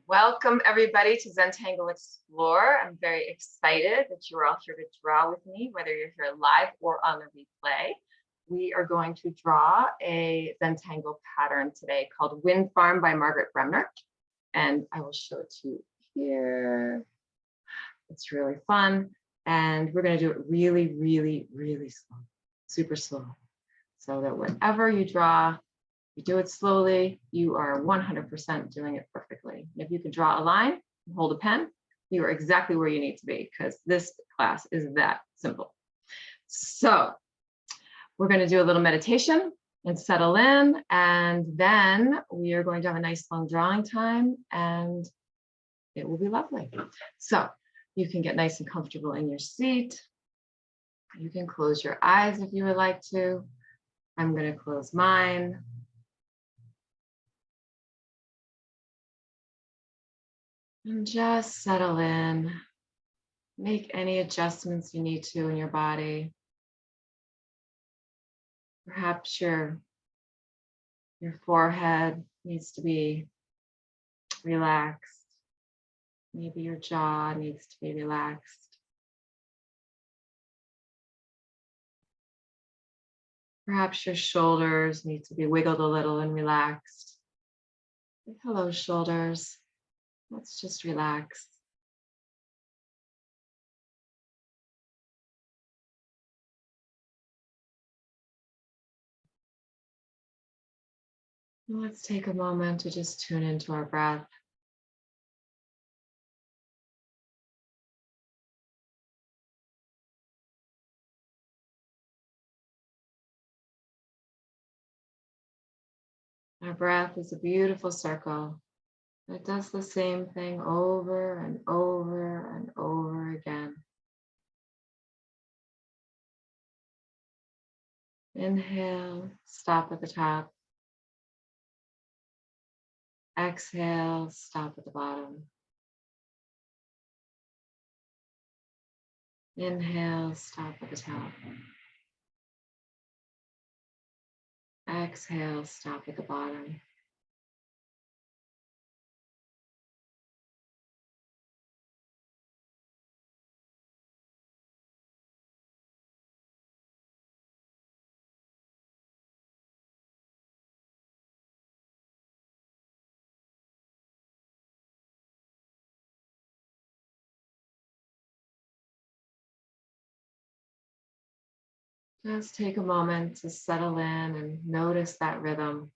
Welcome everybody to Zentangle Explore. I'm very excited that you're all here to draw with me, whether you're here live or on the replay. We are going to draw a Zentangle pattern today called Windfarm by Margaret Bremner. And I will show it to you here. It's really fun. And we're going to do it really, really, really slow, super slow. So that whatever you draw, you do it slowly, you are 100% doing it perfectly. If you can draw a line and hold a pen, you are exactly where you need to be because this class is that simple. So we're going to do a little meditation and settle in, and then we are going to have a nice long drawing time and it will be lovely. So you can get nice and comfortable in your seat. You can close your eyes if you would like to. I'm going to close mine. And just settle in. Make any adjustments you need to in your body. Perhaps your forehead needs to be relaxed. Maybe your jaw needs to be relaxed. Perhaps your shoulders need to be wiggled a little and relaxed. Hello, shoulders. Let's just relax. Let's take a moment to just tune into our breath. Our breath is a beautiful circle. It does the same thing over and over and over again. Inhale, stop at the top. Exhale, stop at the bottom. Inhale, stop at the top. Exhale, stop at the bottom. Just take a moment to settle in and notice that rhythm.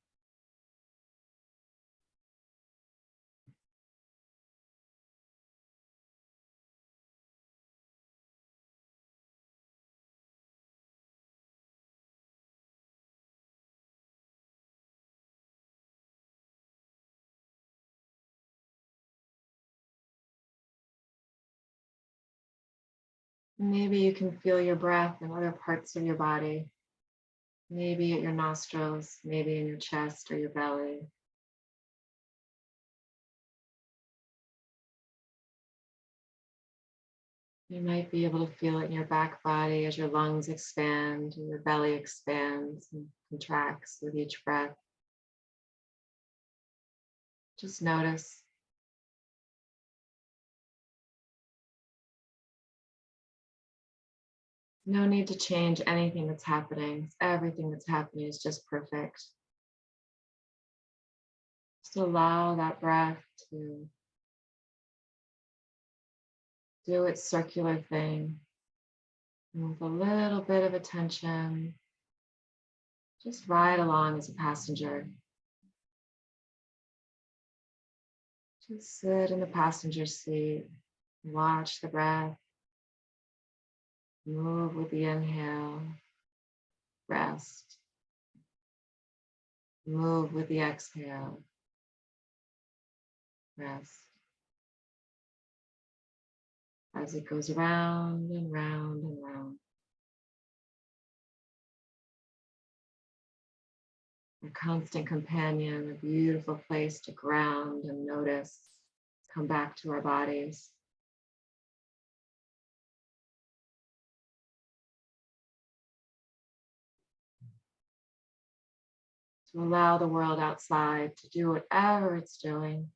Maybe you can feel your breath in other parts of your body. Maybe at your nostrils, maybe in your chest or your belly. You might be able to feel it in your back body as your lungs expand, and your belly expands and contracts with each breath. Just notice. No need to change anything that's happening. Everything that's happening is just perfect. Just allow that breath to do its circular thing. And with a little bit of attention, just ride along as a passenger. Just sit in the passenger seat, watch the breath, move with the inhale, rest. Move with the exhale, rest. As it goes round and round and round. A constant companion, a beautiful place to ground and notice, come back to our bodies. To allow the world outside to do whatever it's doing.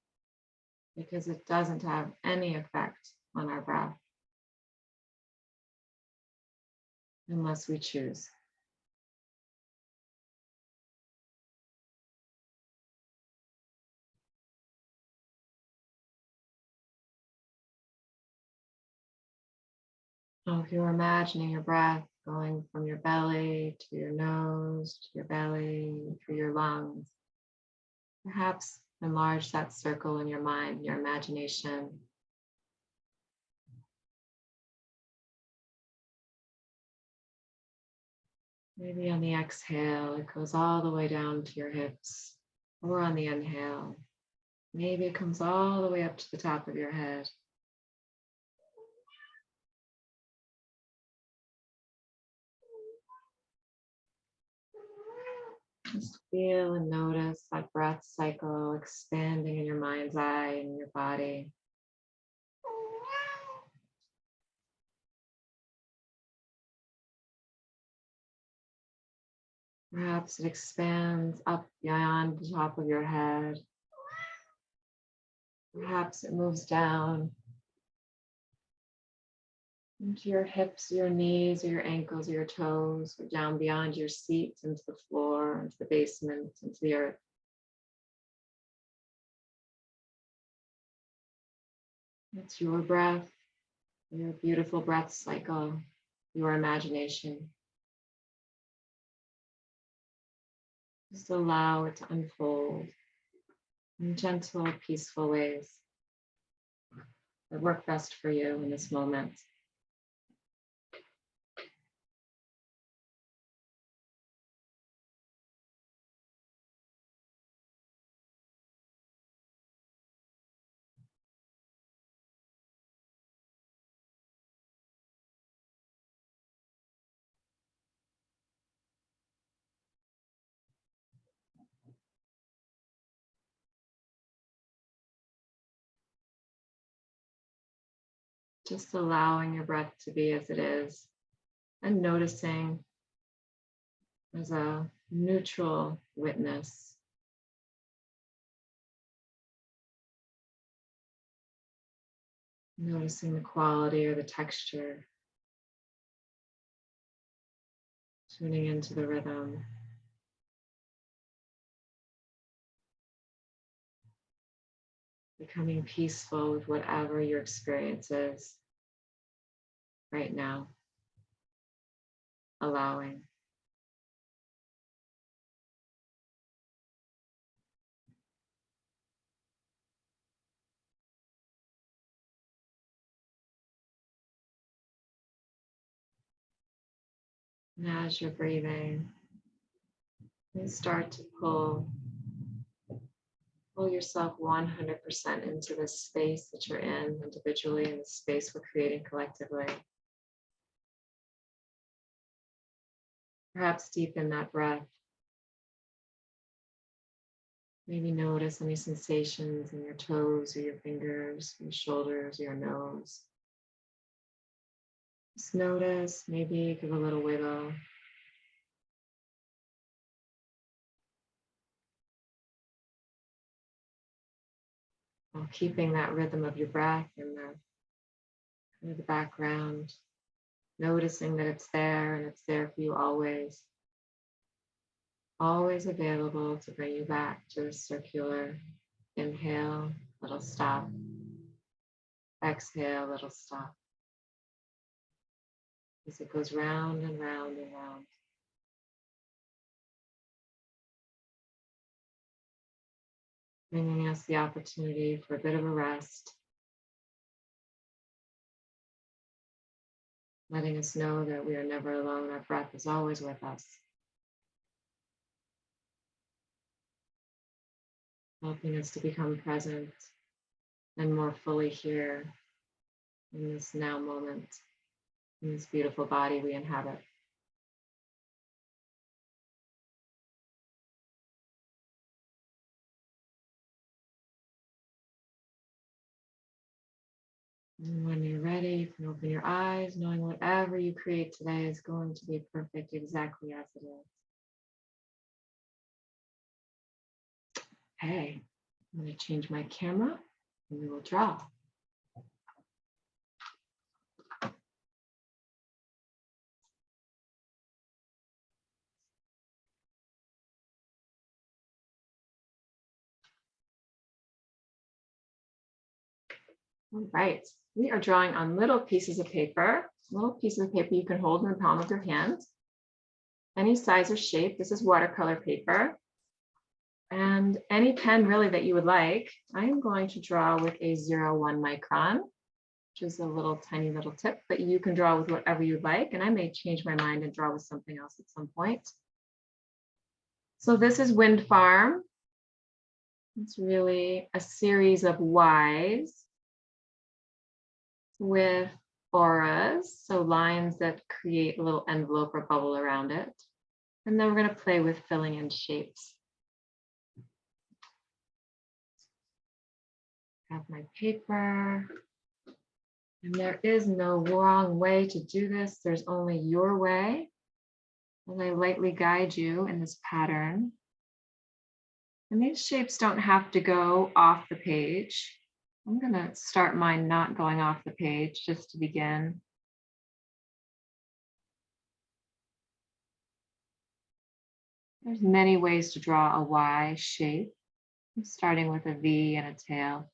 because it doesn't have any effect on our breath unless we choose. So if you're imagining your breath going from your belly to your nose, to your belly, through your lungs, perhaps enlarge that circle in your mind, your imagination. Maybe on the exhale, it goes all the way down to your hips, or on the inhale, maybe it comes all the way up to the top of your head. Just feel and notice that breath cycle expanding in your mind's eye and your body. Perhaps it expands up beyond the top of your head. Perhaps it moves down into your hips, your knees, or your ankles, or your toes, or down beyond your seat, into the floor, into the basement, into the earth. It's your breath, your beautiful breath cycle, your imagination. Just allow it to unfold in gentle, peaceful ways that work best for you in this moment. Just allowing your breath to be as it is and noticing as a neutral witness. Noticing the quality or the texture. Tuning into the rhythm. Becoming peaceful with whatever your experience is right now. Allowing. And as you're breathing, you start to pull yourself 100% into this space that you're in individually and the space we're creating collectively. Perhaps deepen that breath. Maybe notice any sensations in your toes or your fingers, your shoulders, your nose. Just notice, maybe give a little wiggle. While keeping that rhythm of your breath in the background, noticing that it's there and it's there for you always. Always available to bring you back to a circular inhale, little stop. Exhale, little stop. As it goes round and round and round. Bringing us the opportunity for a bit of a rest. Letting us know that we are never alone. Our breath is always with us. Helping us to become present and more fully here in this now moment, in this beautiful body we inhabit. And when you're ready, you can open your eyes, knowing whatever you create today is going to be perfect exactly as it is. Okay, I'm going to change my camera. and we will draw. All right, we are drawing on little pieces of paper. Little pieces of paper you can hold in the palm of your hand. Any size or shape. This is watercolor paper. And any pen really that you would like. I am going to draw with a 01 micron, which is a little tiny little tip, but you can draw with whatever you'd like. And I may change my mind and draw with something else at some point. So this is Windfarm. It's really a series of Ys with auras, so lines that create a little envelope or bubble around it. And then we're going to play with filling in shapes. Have my paper. And there is no wrong way to do this. There's only your way. As I lightly guide you in this pattern. And these shapes don't have to go off the page. I'm going to start mine not going off the page just to begin. There's many ways to draw a Y shape, starting with a V and a tail.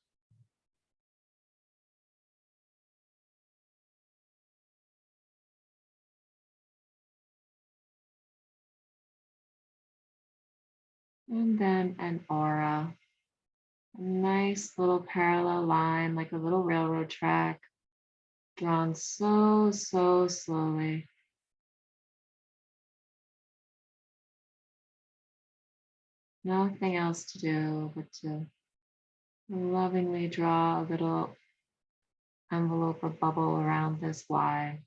And then an aura, a nice little parallel line, like a little railroad track, drawn so slowly. Nothing else to do but to lovingly draw a little envelope or bubble around this Y.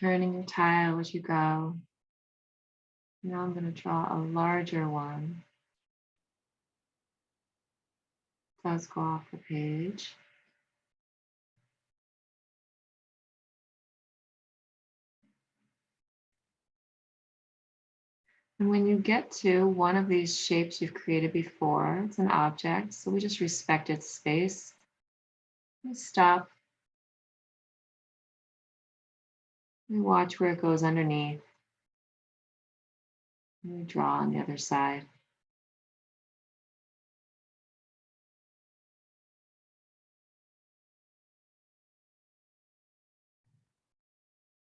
Turning your tile as you go. Now I'm going to draw a larger one. It does go off the page. And when you get to one of these shapes you've created before, it's an object, so we just respect its space. We stop. We watch where it goes underneath. And we draw on the other side.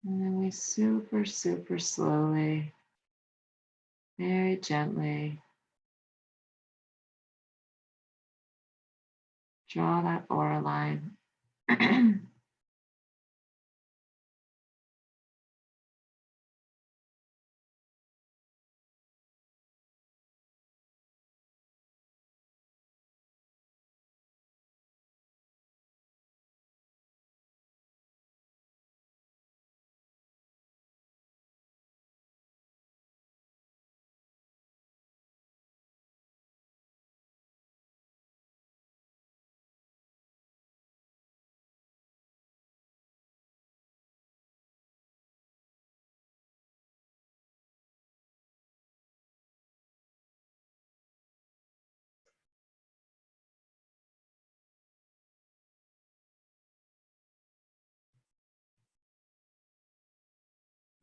And then we super slowly, very gently, draw that aura line.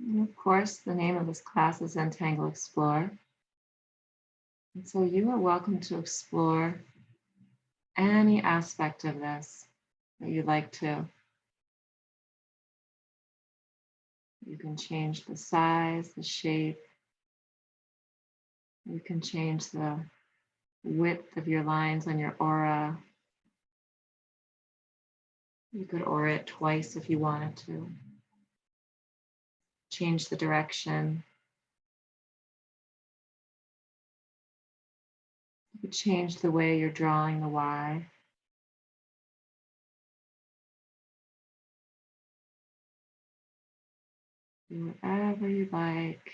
And of course, the name of this class is Zentangle Explore. And so you are welcome to explore any aspect of this that you'd like to. You can change the size, the shape. You can change the width of your lines on your aura. You could aura it twice if you wanted to. Change the direction. You change the way you're drawing the Y. Do whatever you like,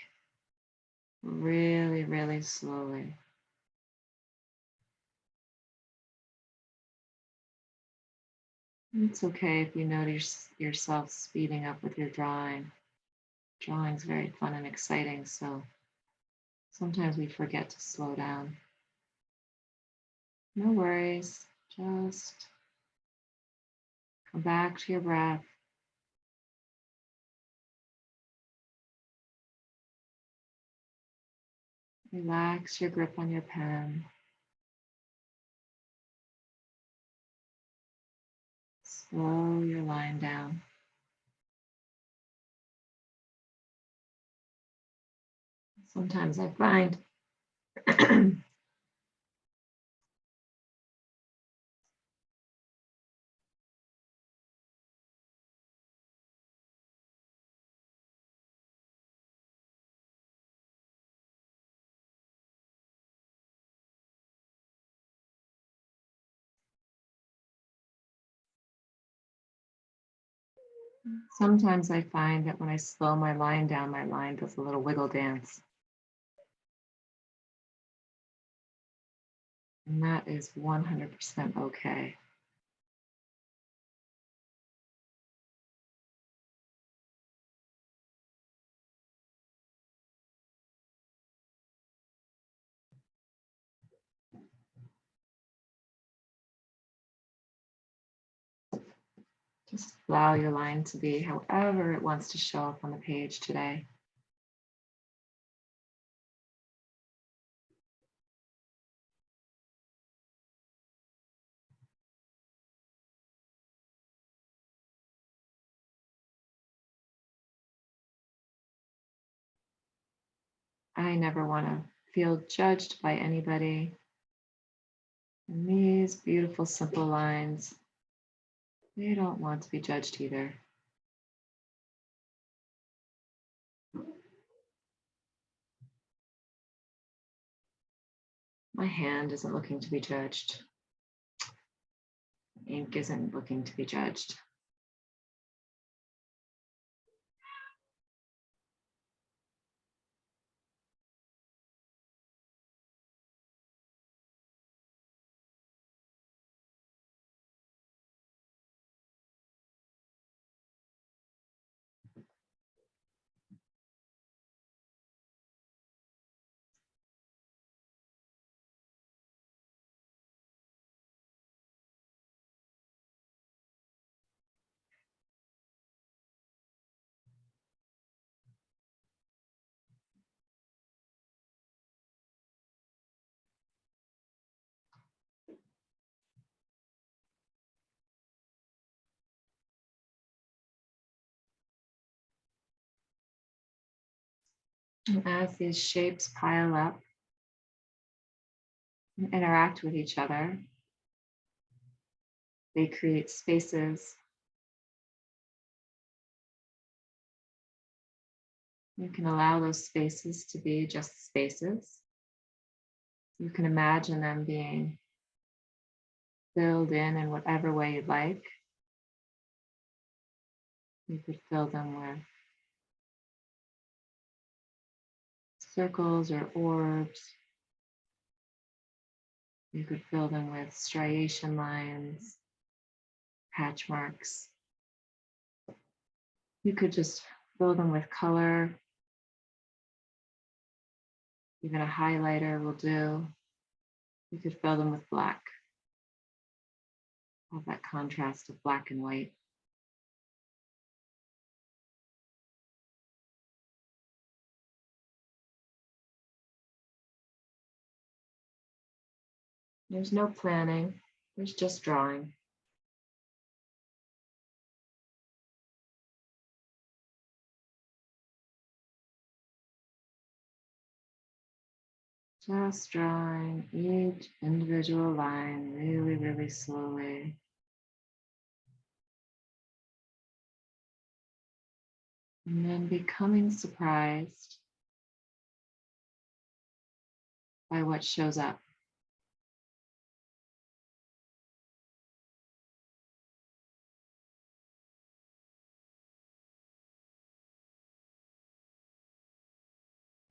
really, really slowly. It's okay if you notice yourself speeding up with your drawing. Drawing's very fun and exciting, so sometimes we forget to slow down. No worries, just come back to your breath. Relax your grip on your pen. Slow your line down. Sometimes I find that when I slow my line down, my line does a little wiggle dance. And that is 100% okay. Just allow your line to be however it wants to show up on the page today. I never want to feel judged by anybody. And these beautiful, simple lines, they don't want to be judged either. My hand isn't looking to be judged. Ink isn't looking to be judged. And as these shapes pile up and interact with each other, they create spaces. You can allow those spaces to be just spaces. You can imagine them being filled in whatever way you'd like. You could fill them with circles or orbs. You could fill them with striation lines, patch marks. You could just fill them with color. Even a highlighter will do. You could fill them with black. Have that contrast of black and white. There's no planning, there's just drawing. Just drawing each individual line really, really slowly. And then becoming surprised by what shows up.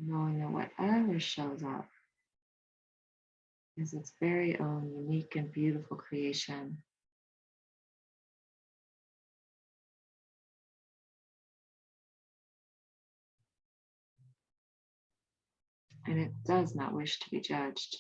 knowing that whatever shows up is its very own unique and beautiful creation. And it does not wish to be judged.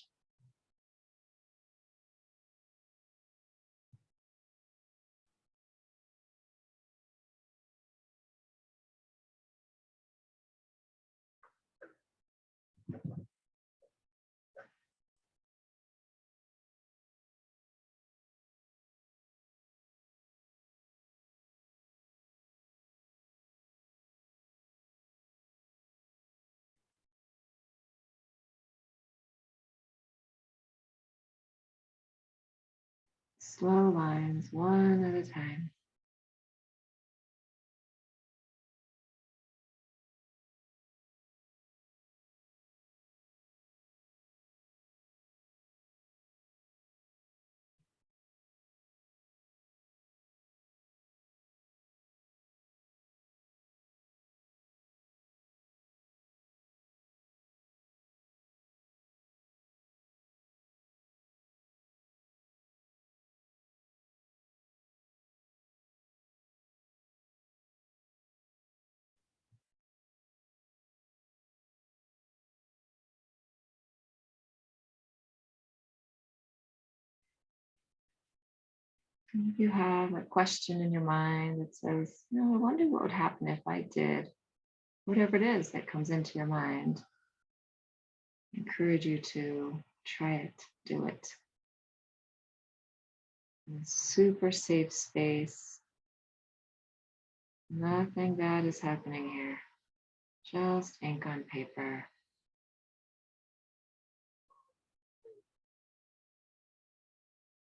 Slow lines, one at a time. If you have a question in your mind that says, no, I wonder what would happen if I did whatever it is that comes into your mind, I encourage you to try it, do it. In a super safe space. Nothing bad is happening here. Just ink on paper.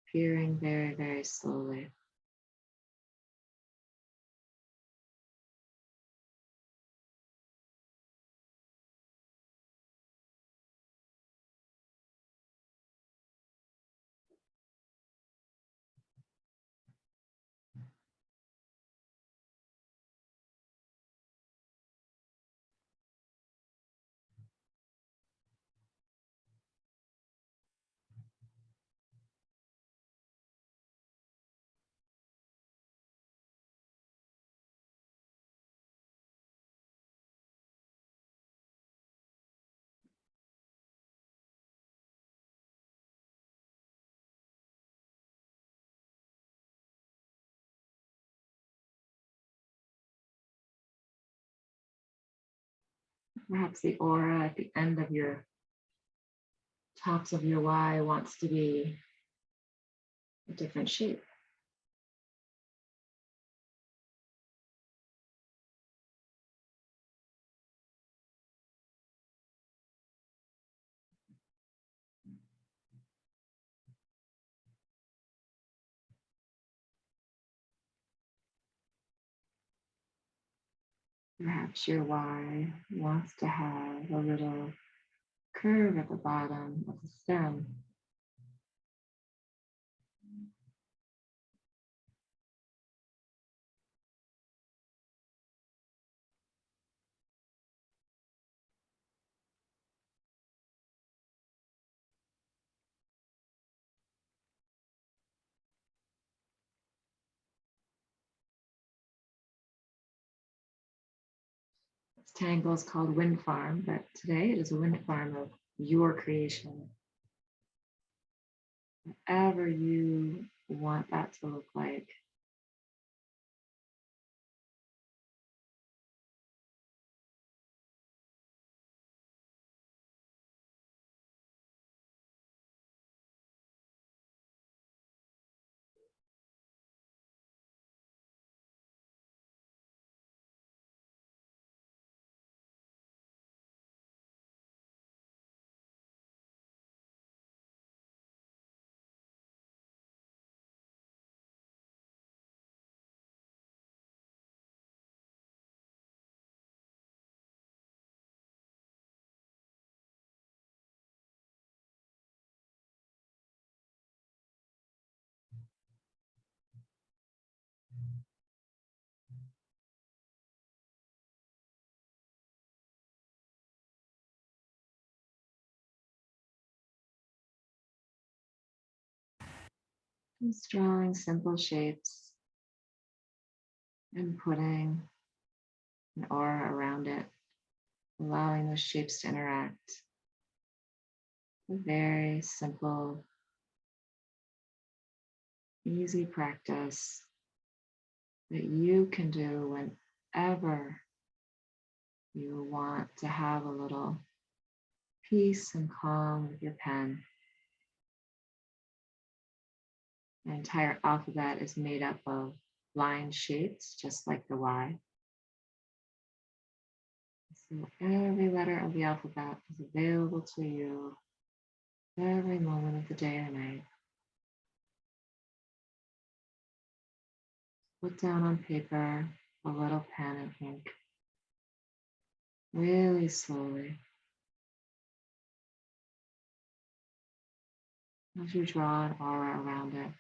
Appearing very, very slowly. Perhaps the aura at the end of your tops of your Y wants to be a different shape. Perhaps your Y wants to have a little curve at the bottom of the stem. This tangle is called Windfarm, but today it is a wind farm of your creation. Whatever you want that to look like. Just drawing simple shapes and putting an aura around it, allowing those shapes to interact. A very simple, easy practice that you can do whenever you want to have a little peace and calm with your pen. The entire alphabet is made up of line shapes, just like the Y. So every letter of the alphabet is available to you every moment of the day or night. Put down on paper a little pen and ink, really slowly, as you draw an aura around it.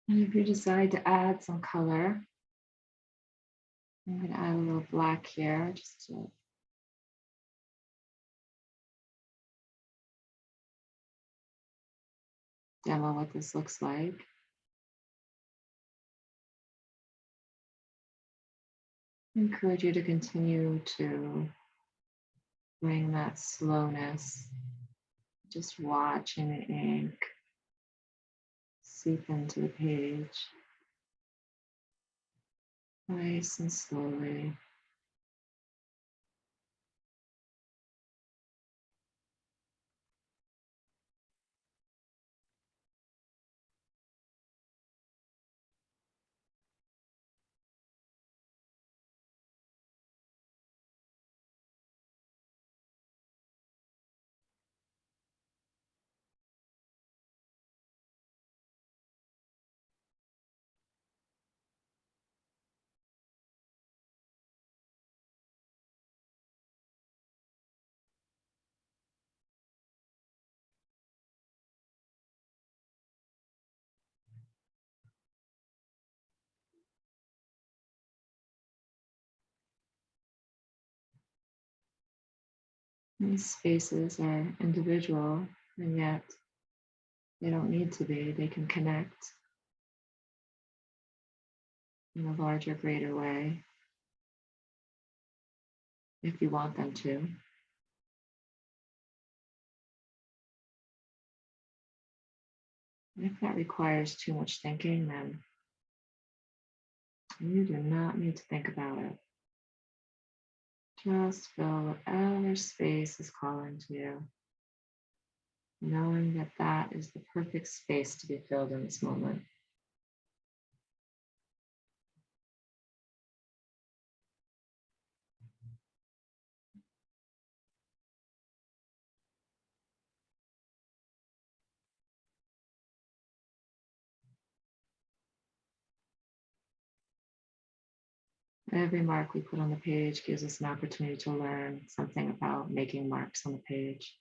And if you decide to add some color, I'm going to add a little black here just to demo what this looks like. I encourage you to continue to bring that slowness, just watching the ink seep into the page, nice and slowly. These spaces are individual, and yet they don't need to be. They can connect in a larger, greater way if you want them to. And if that requires too much thinking, then you do not need to think about it. Just fill whatever space is calling to you, knowing that that is the perfect space to be filled in this moment. Every mark we put on the page gives us an opportunity to learn something about making marks on the page.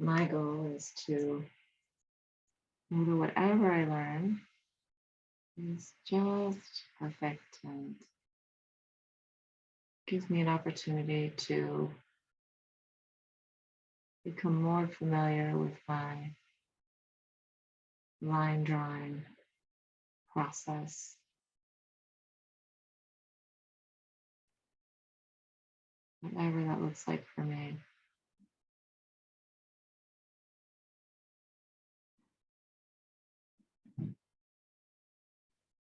my goal is to know that whatever I learn is just perfect and gives me an opportunity to become more familiar with my line drawing process. Whatever that looks like for me.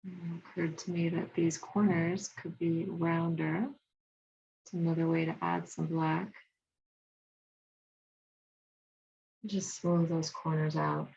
It occurred to me that these corners could be rounder. It's another way to add some black. Just smooth those corners out.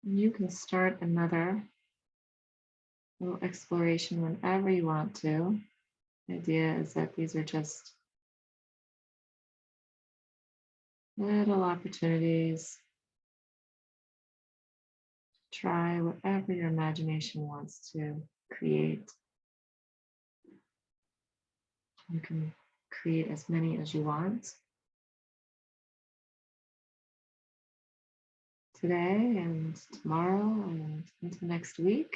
You can start another little exploration whenever you want to. The idea is that these are just little opportunities to try whatever your imagination wants to create. You can create as many as you want. Today and tomorrow and into next week.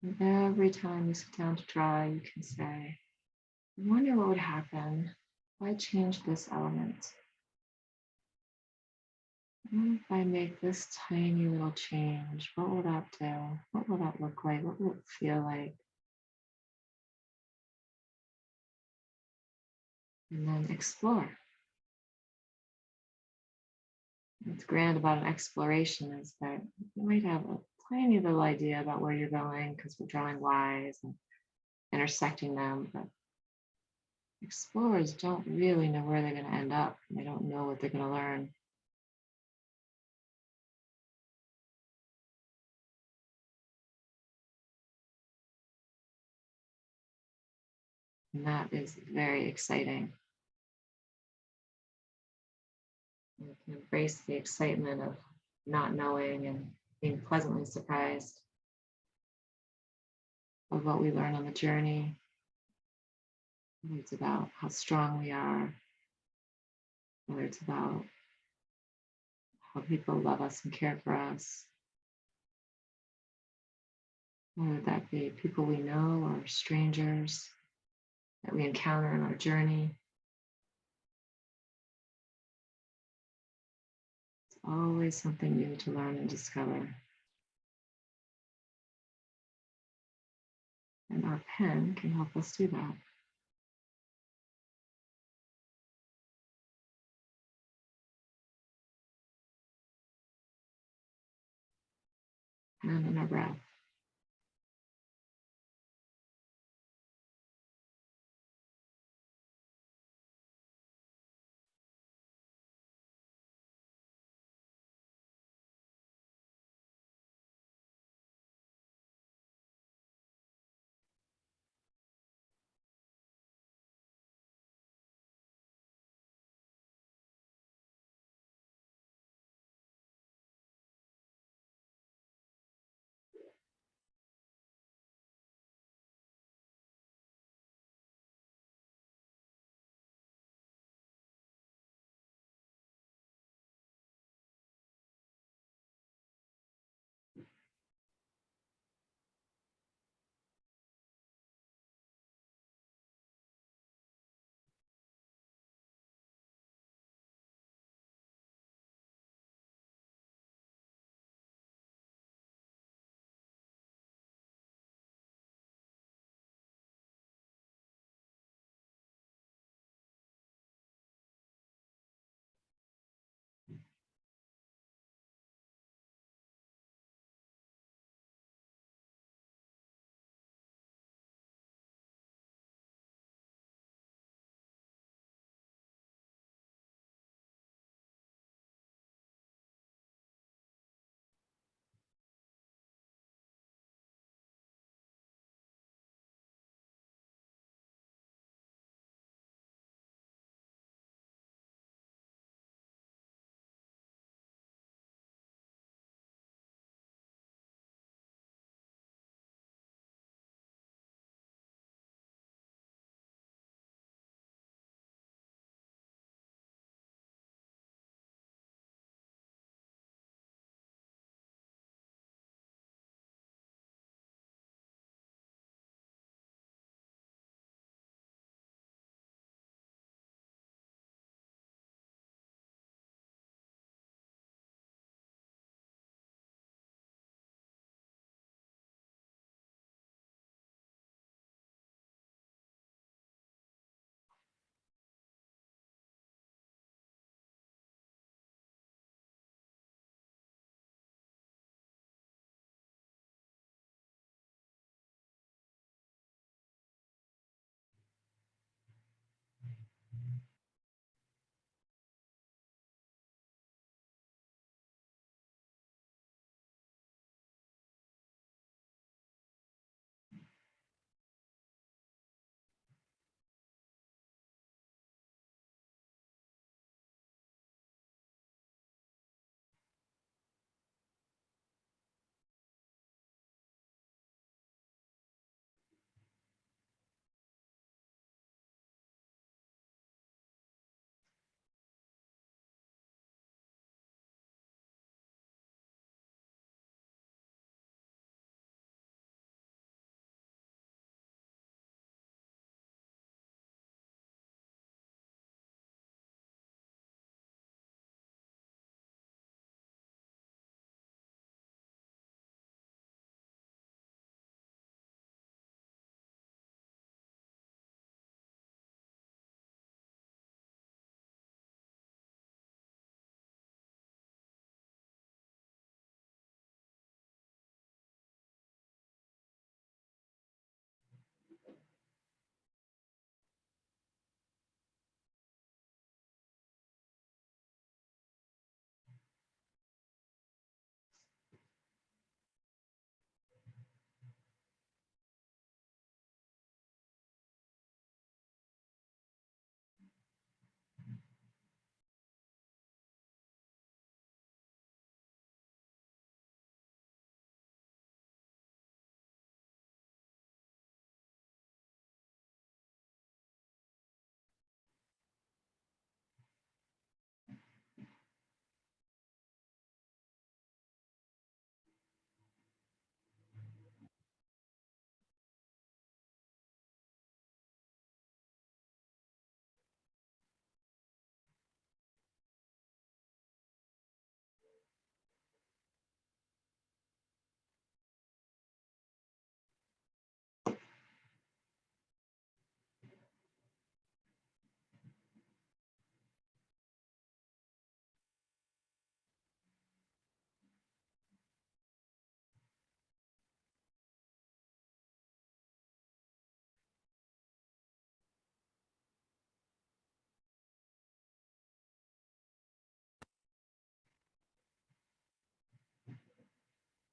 And every time you sit down to draw, you can say, I wonder what would happen if I changed this element. What if I make this tiny little change? What will that do? What will that look like? What will it feel like? And then explore. What's grand about an exploration is that you might have a tiny little idea about where you're going because we're drawing Y's and intersecting them, but explorers don't really know where they're going to end up. They don't know what they're going to learn. And that is very exciting. You can embrace the excitement of not knowing and being pleasantly surprised of what we learn on the journey. Whether it's about how strong we are, whether it's about how people love us and care for us, whether that be people we know or strangers that we encounter in our journey. It's always something new to learn and discover. And our pen can help us do that. And in our breath.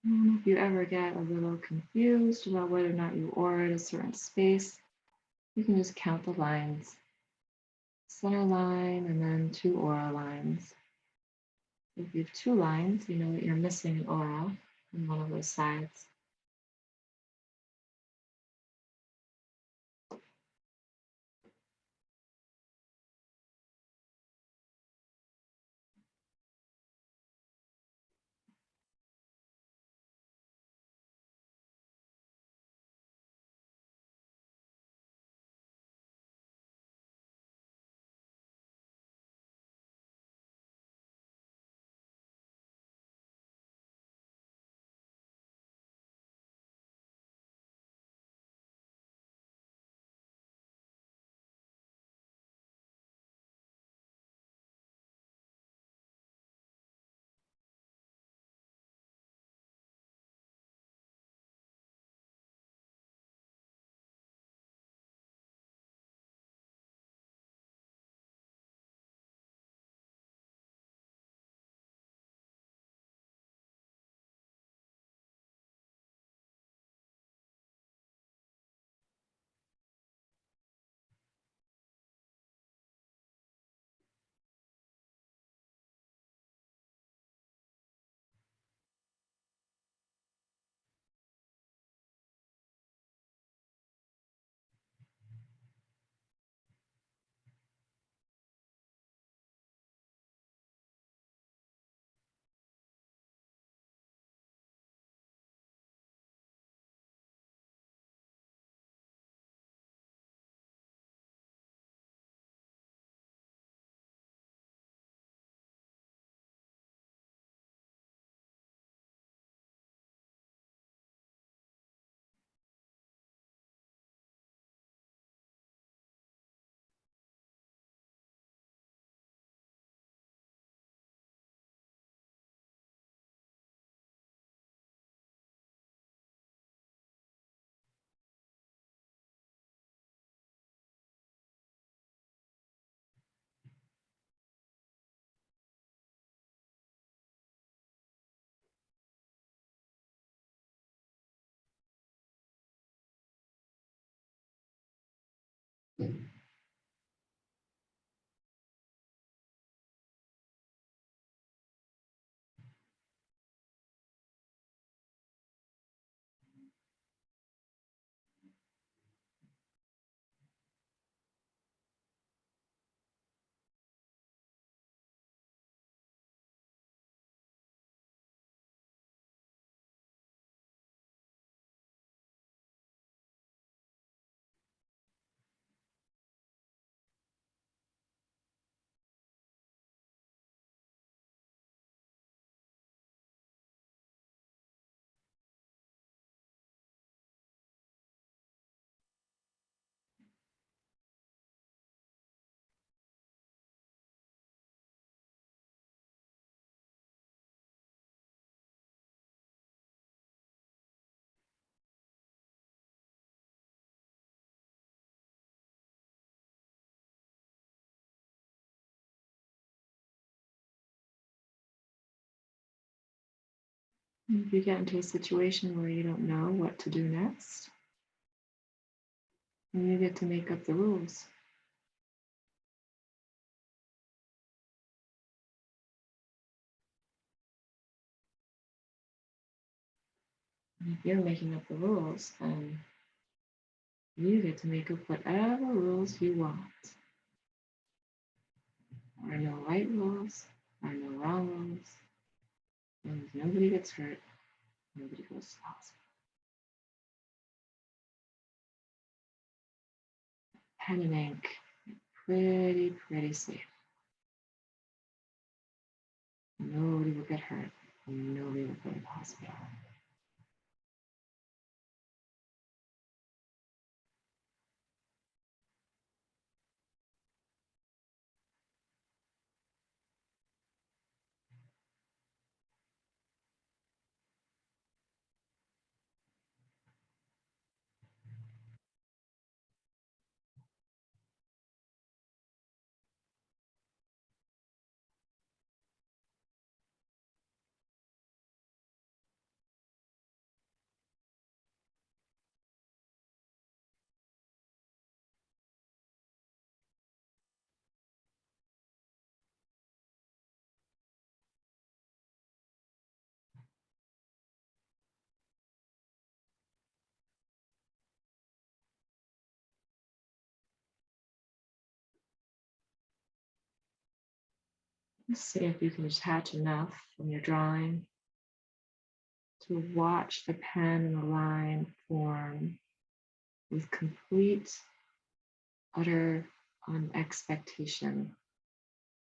And if you ever get a little confused about whether or not you aura at a certain space, you can just count the lines. Center line and then 2 aura lines. If you have 2 lines, you know that you're missing an aura on one of those sides. If you get into a situation where you don't know what to do next, then you get to make up the rules. And if you're making up the rules, then you get to make up whatever rules you want. There are no right rules, there are no wrong rules. And nobody gets hurt, nobody goes to the hospital. Pen and ink, pretty safe. Nobody will get hurt, nobody will go to the hospital. Let's see if you can detach enough from your drawing to watch the pen and the line form with complete, utter unexpectation.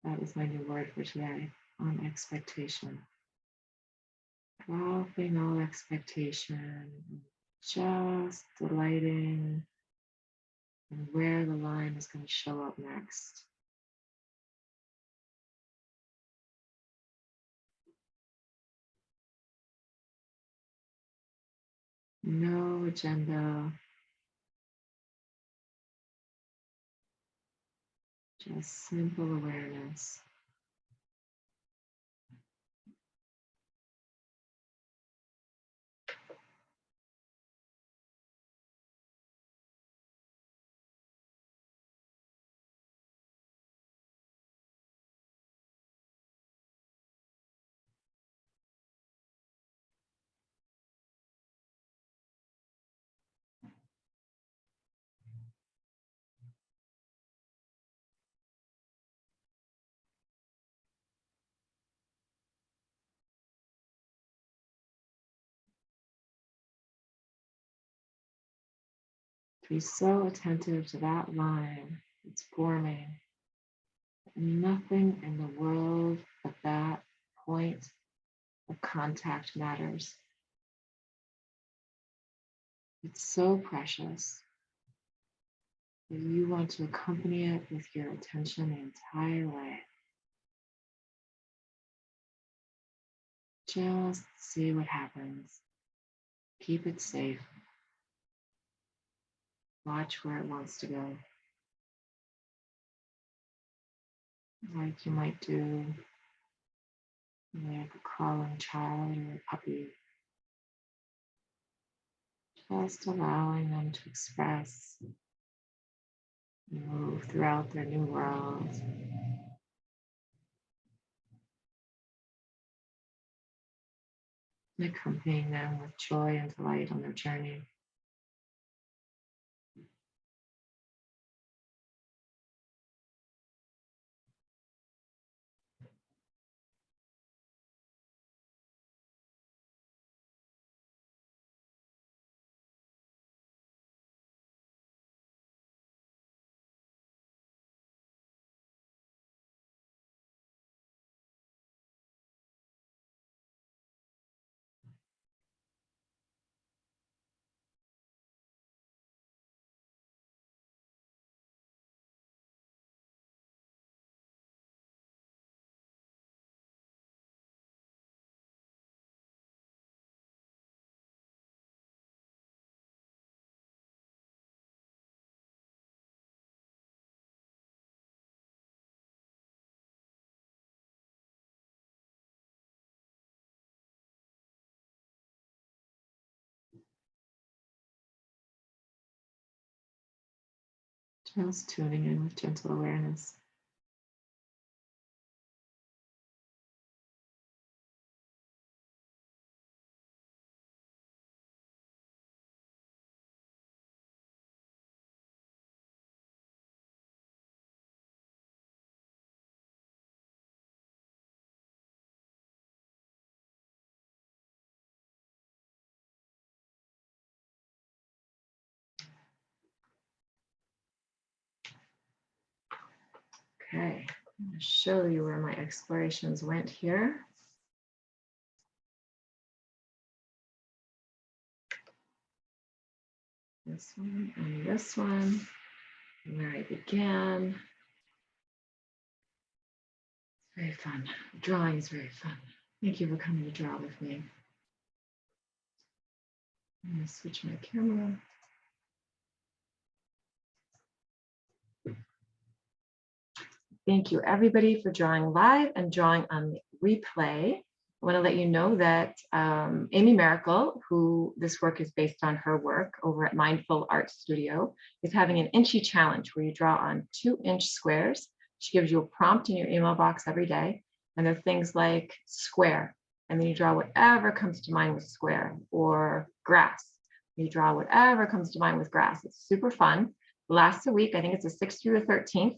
That was my new word for today, unexpectation. Dropping all expectation, just delighting in where the line is going to show up next. No agenda, just simple awareness. Be so attentive to that line that's forming. Nothing in the world but that point of contact matters. It's so precious that you want to accompany it with your attention the entire way. Just see what happens. Keep it safe. Watch where it wants to go. Like you might do like a crawling child or a puppy. Just allowing them to express move throughout their new world. And accompanying them with joy and delight on their journey. Just tuning in with gentle awareness. Okay, I'm going to show you where my explorations went here. This one and this one, where I began. It's very fun. Drawing is very fun. Thank you for coming to draw with me. I'm going to switch my camera. Thank you, everybody, for drawing live and drawing on the replay. I want to let you know that Amy Miracle, who this work is based on her work over at Mindful Art Studio, is having an inchy challenge where you draw on 2-inch squares. She gives you a prompt in your email box every day. And there are things like square, and then you draw whatever comes to mind with square, or grass. You draw whatever comes to mind with grass. It's super fun. It lasts a week. I think it's the 6th through the 13th.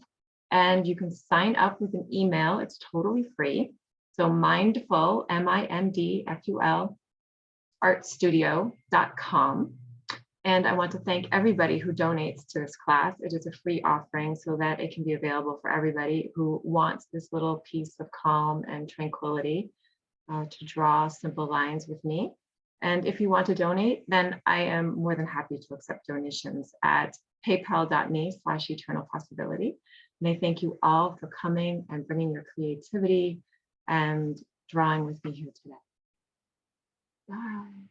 And you can sign up with an email. It's totally free. So mindful, MINDFUL, artstudio.com. And I want to thank everybody who donates to this class. It is a free offering so that it can be available for everybody who wants this little piece of calm and tranquility to draw simple lines with me. And if you want to donate, then I am more than happy to accept donations at paypal.me/eternalpossibility. And I thank you all for coming and bringing your creativity and drawing with me here today. Bye.